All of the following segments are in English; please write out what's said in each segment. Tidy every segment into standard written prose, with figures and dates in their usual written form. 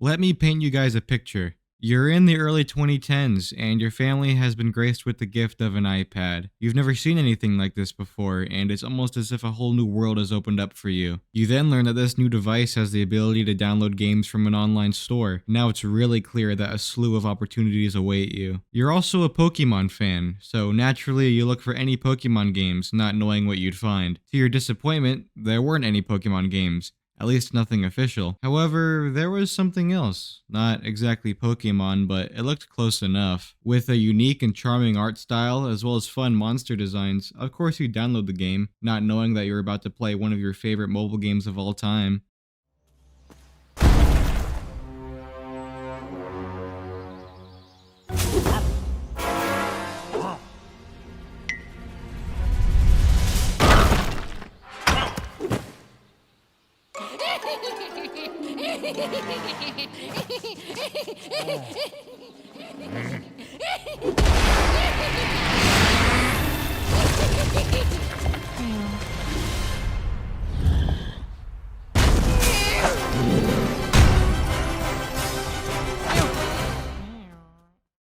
Let me paint you guys a picture. You're in the early 2010s, and your family has been graced with the gift of an iPad. You've never seen anything like this before, and it's almost as if a whole new world has opened up for you. You then learn that this new device has the ability to download games from an online store. Now it's really clear that a slew of opportunities await you. You're also a Pokemon fan, so naturally you look for any Pokemon games, not knowing what you'd find. To your disappointment, there weren't any Pokemon games. At least nothing official. However, there was something else. Not exactly Pokemon, but it looked close enough. With a unique and charming art style, as well as fun monster designs, of course you download the game, not knowing that you're about to play one of your favorite mobile games of all time.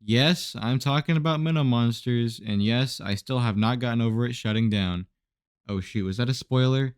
Yes, I'm talking about Mino Monsters, and yes, I still have not gotten over it shutting down. Oh shoot, was that a spoiler?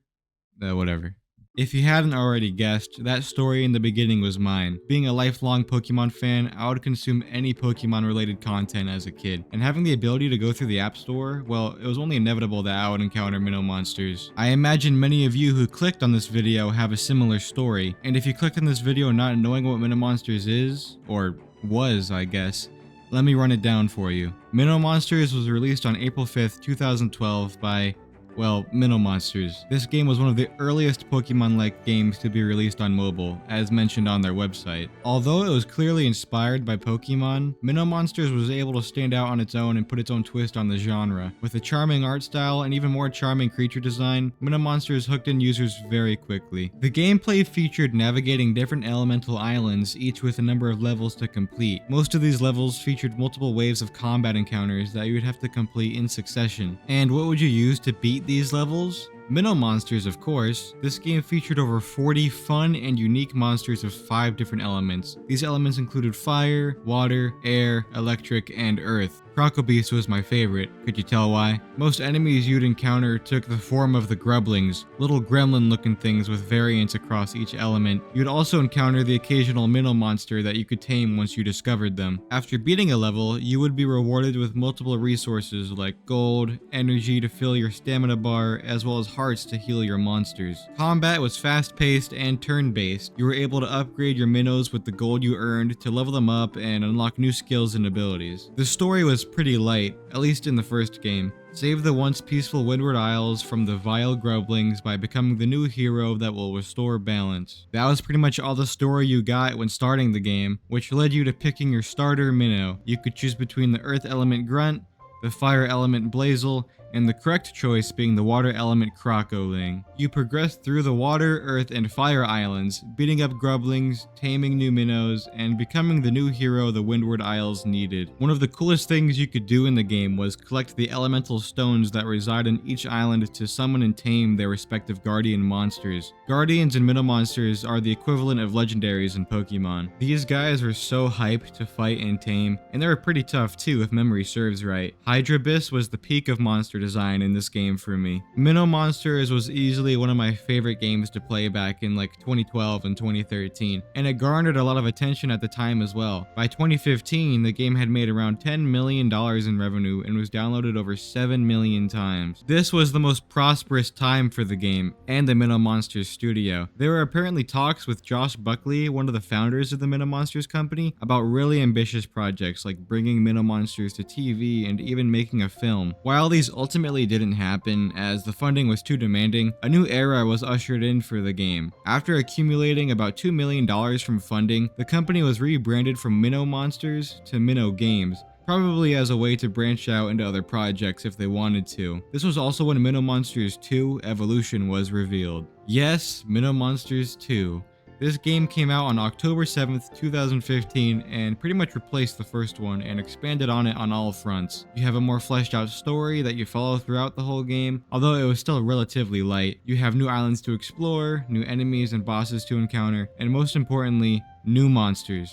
Whatever. If you hadn't already guessed, that story in the beginning was mine. Being a lifelong Pokemon fan, I would consume any Pokemon related content as a kid, and having the ability to go through the App Store, well, it was only inevitable that I would encounter Mino Monsters. I imagine many of you who clicked on this video have a similar story, and if you clicked on this video not knowing what Mino Monsters is, or was, I guess, let me run it down for you. Mino Monsters was released on April 5th, 2012 by, well, Mino Monsters. This game was one of the earliest Pokemon-like games to be released on mobile, as mentioned on their website. Although it was clearly inspired by Pokemon, Mino Monsters was able to stand out on its own and put its own twist on the genre. With a charming art style and even more charming creature design, Mino Monsters hooked in users very quickly. The gameplay featured navigating different elemental islands, each with a number of levels to complete. Most of these levels featured multiple waves of combat encounters that you would have to complete in succession. And what would you use to beat these levels? Mino Monsters, of course. This game featured over 40 fun and unique monsters of 5 different elements. These elements included fire, water, air, electric, and earth. Croco Beast was my favorite. Could you tell why? Most enemies you'd encounter took the form of the Grublings, little gremlin-looking things with variants across each element. You'd also encounter the occasional Mino monster that you could tame once you discovered them. After beating a level, you would be rewarded with multiple resources like gold, energy to fill your stamina bar, as well as hearts to heal your monsters. Combat was fast-paced and turn-based. You were able to upgrade your Minos with the gold you earned to level them up and unlock new skills and abilities. The story was pretty light, at least in the first game. Save the once peaceful Windward Isles from the vile Grublings by becoming the new hero that will restore balance. That was pretty much all the story you got when starting the game, which led you to picking your starter Minnow. You could choose between the Earth element Grunt, the Fire element Blazel, and the correct choice being the water element Crocoling. You progressed through the water, earth, and fire islands, beating up Grublings, taming new Minnows, and becoming the new hero the Windward Isles needed. One of the coolest things you could do in the game was collect the elemental stones that reside in each island to summon and tame their respective guardian monsters. Guardians and Mino Monsters are the equivalent of legendaries in Pokemon. These guys were so hyped to fight and tame, and they were pretty tough too if memory serves right. Hydrabis was the peak of monster design in this game for me. Mino Monsters was easily one of my favorite games to play back in like 2012 and 2013, and it garnered a lot of attention at the time as well. By 2015, the game had made around $10 million in revenue and was downloaded over 7 million times. This was the most prosperous time for the game and the Mino Monsters studio. There were apparently talks with Josh Buckley, one of the founders of the Mino Monsters company, about really ambitious projects like bringing Mino Monsters to TV and even making a film. While these ultimately didn't happen, as the funding was too demanding, a new era was ushered in for the game. After accumulating about $2 million from funding, the company was rebranded from Mino Monsters to Mino Games, probably as a way to branch out into other projects if they wanted to. This was also when Mino Monsters 2 Evolution was revealed. Yes, Mino Monsters 2. This game came out on October 7th, 2015, and pretty much replaced the first one and expanded on it on all fronts. You have a more fleshed out story that you follow throughout the whole game, although it was still relatively light. You have new islands to explore, new enemies and bosses to encounter, and most importantly, new monsters.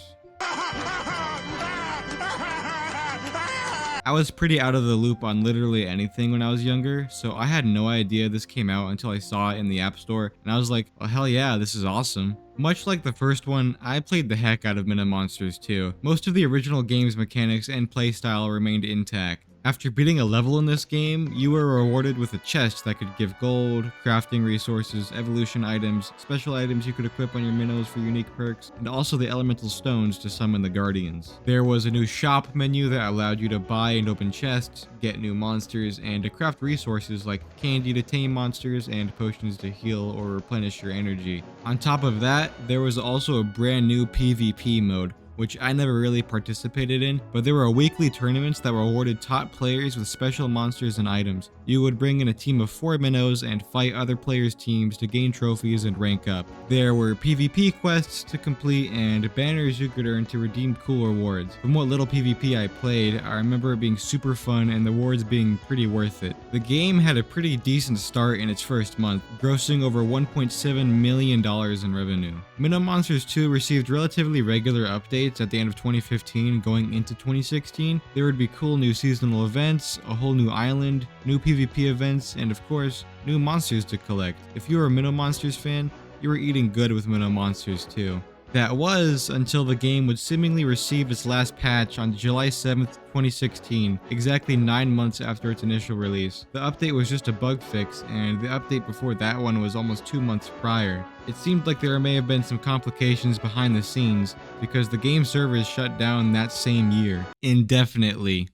I was pretty out of the loop on literally anything when I was younger, so I had no idea this came out until I saw it in the App Store, and I was like, oh hell yeah, this is awesome. Much like the first one, I played the heck out of Mino Monsters too. Most of the original game's mechanics and playstyle remained intact. After beating a level in this game, you were rewarded with a chest that could give gold, crafting resources, evolution items, special items you could equip on your minnows for unique perks, and also the elemental stones to summon the guardians. There was a new shop menu that allowed you to buy and open chests, get new monsters, and to craft resources like candy to tame monsters and potions to heal or replenish your energy. On top of that, there was also a brand new PvP mode, which I never really participated in, but there were weekly tournaments that rewarded top players with special monsters and items. You would bring in a team of 4 minnows and fight other players' teams to gain trophies and rank up. There were PvP quests to complete and banners you could earn to redeem cool rewards. From what little PvP I played, I remember it being super fun and the rewards being pretty worth it. The game had a pretty decent start in its first month, grossing over $1.7 million in revenue. Mino Monsters 2 received relatively regular updates at the end of 2015 going into 2016. There would be cool new seasonal events, a whole new island, new PvP events, and of course, new monsters to collect. If you were a Mino Monsters fan, you were eating good with Mino Monsters 2. That was until the game would seemingly receive its last patch on July 7th, 2016, exactly 9 months after its initial release. The update was just a bug fix, and the update before that one was almost 2 months prior. It seemed like there may have been some complications behind the scenes, because the game servers shut down that same year, indefinitely.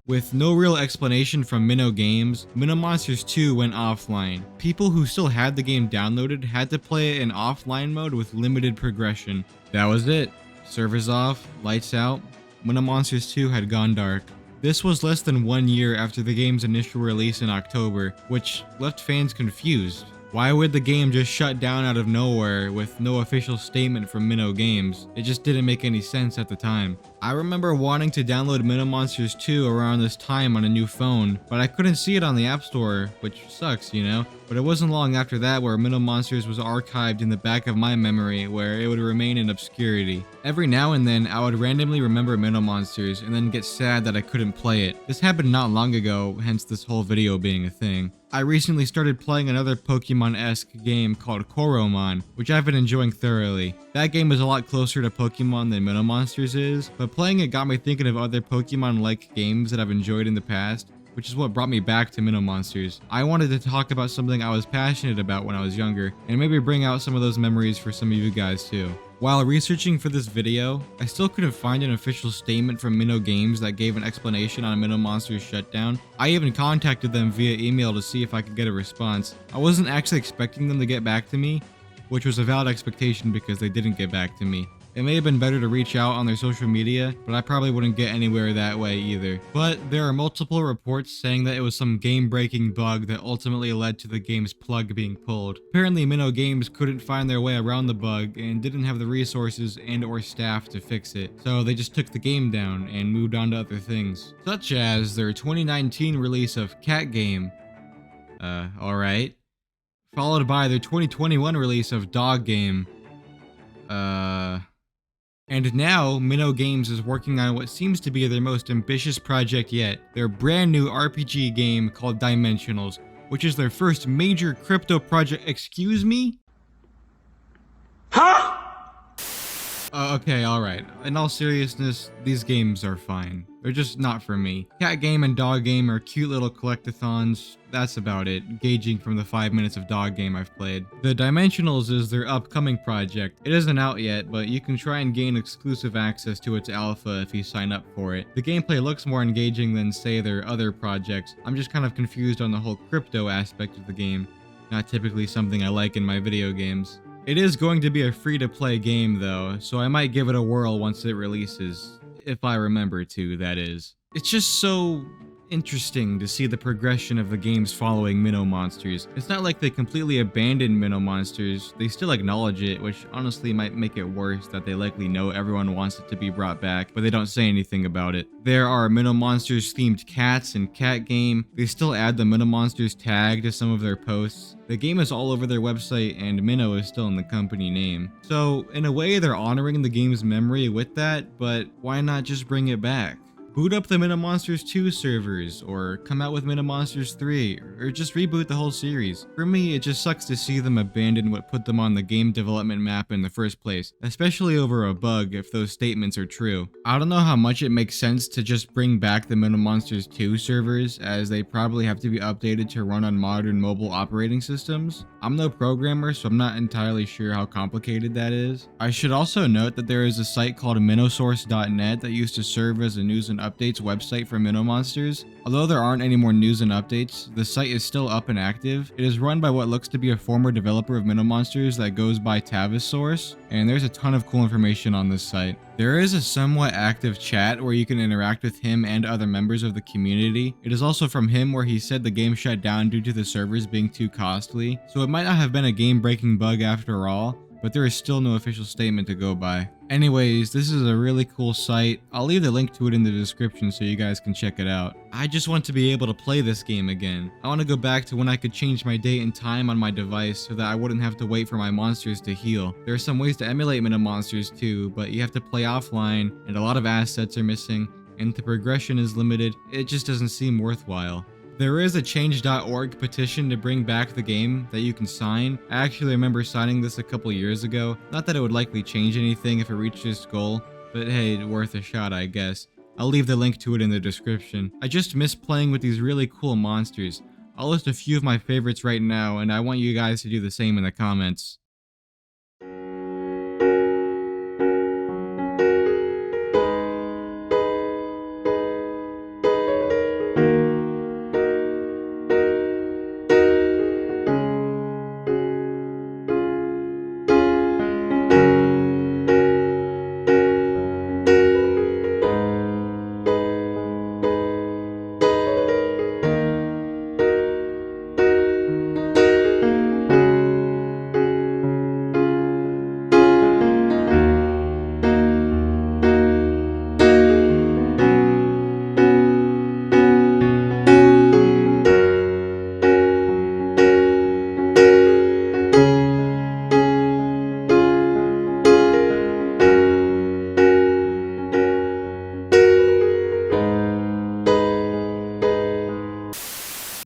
With no real explanation from Mino Games, Mino Monsters 2 went offline. People who still had the game downloaded had to play it in offline mode with limited progression. That was it. Servers off, lights out, Mino Monsters 2 had gone dark. This was less than 1 year after the game's initial release in October, which left fans confused. Why would the game just shut down out of nowhere with no official statement from Mino Games? It just didn't make any sense at the time. I remember wanting to download Mino Monsters 2 around this time on a new phone, but I couldn't see it on the App Store, which sucks, you know? But it wasn't long after that where Mino Monsters was archived in the back of my memory where it would remain in obscurity. Every now and then, I would randomly remember Mino Monsters and then get sad that I couldn't play it. This happened not long ago, hence this whole video being a thing. I recently started playing another Pokemon-esque game called Koromon, which I've been enjoying thoroughly. That game is a lot closer to Pokemon than Mino Monsters is, but playing it got me thinking of other Pokemon-like games that I've enjoyed in the past, which is what brought me back to Mino Monsters. I wanted to talk about something I was passionate about when I was younger, and maybe bring out some of those memories for some of you guys too. While researching for this video, I still couldn't find an official statement from Mino Games that gave an explanation on Mino Monsters' shutdown. I even contacted them via email to see if I could get a response. I wasn't actually expecting them to get back to me, which was a valid expectation because they didn't get back to me. It may have been better to reach out on their social media, but I probably wouldn't get anywhere that way either. But there are multiple reports saying that it was some game-breaking bug that ultimately led to the game's plug being pulled. Apparently Mino Games couldn't find their way around the bug and didn't have the resources and or staff to fix it, so they just took the game down and moved on to other things, such as their 2019 release of Cat Game. Alright. Followed by their 2021 release of Dog Game. And now, Mino Games is working on what seems to be their most ambitious project yet, their brand new RPG game called Dimensionals, which is their first major crypto project. Excuse me? Huh? Okay, alright. In all seriousness, these games are fine. They're just not for me. Cat Game and Dog Game are cute little collectathons. That's about it, gauging from the 5 minutes of Dog Game I've played. The Dimensionals is their upcoming project. It isn't out yet, but you can try and gain exclusive access to its alpha if you sign up for it. The gameplay looks more engaging than, say, their other projects. I'm just kind of confused on the whole crypto aspect of the game. Not typically something I like in my video games. It is going to be a free-to-play game though, so I might give it a whirl once it releases. If I remember to, that is. It's just so interesting to see the progression of the games following Mino Monsters. It's not like they completely abandoned Mino Monsters, they still acknowledge it, which honestly might make it worse that they likely know everyone wants it to be brought back, but they don't say anything about it. There are Mino Monsters themed cats and cat game. They still add the Mino Monsters tag to some of their posts. The game is all over their website and Minnow is still in the company name. So in a way they're honoring the game's memory with that, but why not just bring it back? Boot up the Mino Monsters 2 servers, or come out with Mino Monsters 3, or just reboot the whole series. For me, it just sucks to see them abandon what put them on the game development map in the first place, especially over a bug if those statements are true. I don't know how much it makes sense to just bring back the Mino Monsters 2 servers, as they probably have to be updated to run on modern mobile operating systems. I'm no programmer, so I'm not entirely sure how complicated that is. I should also note that there is a site called minosource.net that used to serve as a news and updates website for Mino Monsters. Although there aren't any more news and updates, the site is still up and active. It is run by what looks to be a former developer of Mino Monsters that goes by Tavisource, and there's a ton of cool information on this site. There is a somewhat active chat where you can interact with him and other members of the community. It is also from him where he said the game shut down due to the servers being too costly, so it might not have been a game-breaking bug after all, but there is still no official statement to go by. Anyways, this is a really cool site. I'll leave the link to it in the description so you guys can check it out. I just want to be able to play this game again. I want to go back to when I could change my date and time on my device so that I wouldn't have to wait for my monsters to heal. There are some ways to emulate Mino Monsters too, but you have to play offline and a lot of assets are missing and the progression is limited. It just doesn't seem worthwhile. There is a change.org petition to bring back the game that you can sign. I actually remember signing this a couple years ago. Not that it would likely change anything if it reached its goal, but hey, worth a shot, I guess. I'll leave the link to it in the description. I just miss playing with these really cool monsters. I'll list a few of my favorites right now, and I want you guys to do the same in the comments.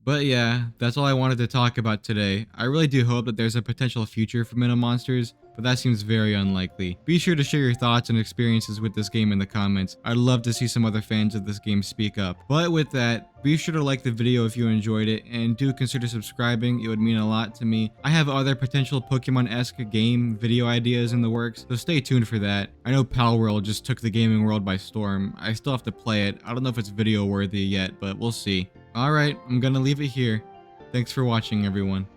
But yeah, that's all I wanted to talk about today. I really do hope that there's a potential future for Mino Monsters, but that seems very unlikely. Be sure to share your thoughts and experiences with this game in the comments. I'd love to see some other fans of this game speak up. But with that, be sure to like the video if you enjoyed it, and do consider subscribing, it would mean a lot to me. I have other potential Pokemon-esque game video ideas in the works, so stay tuned for that. I know Palworld just took the gaming world by storm. I still have to play it. I don't know if it's video worthy yet, but we'll see. Alright, I'm gonna leave it here. Thanks for watching, everyone.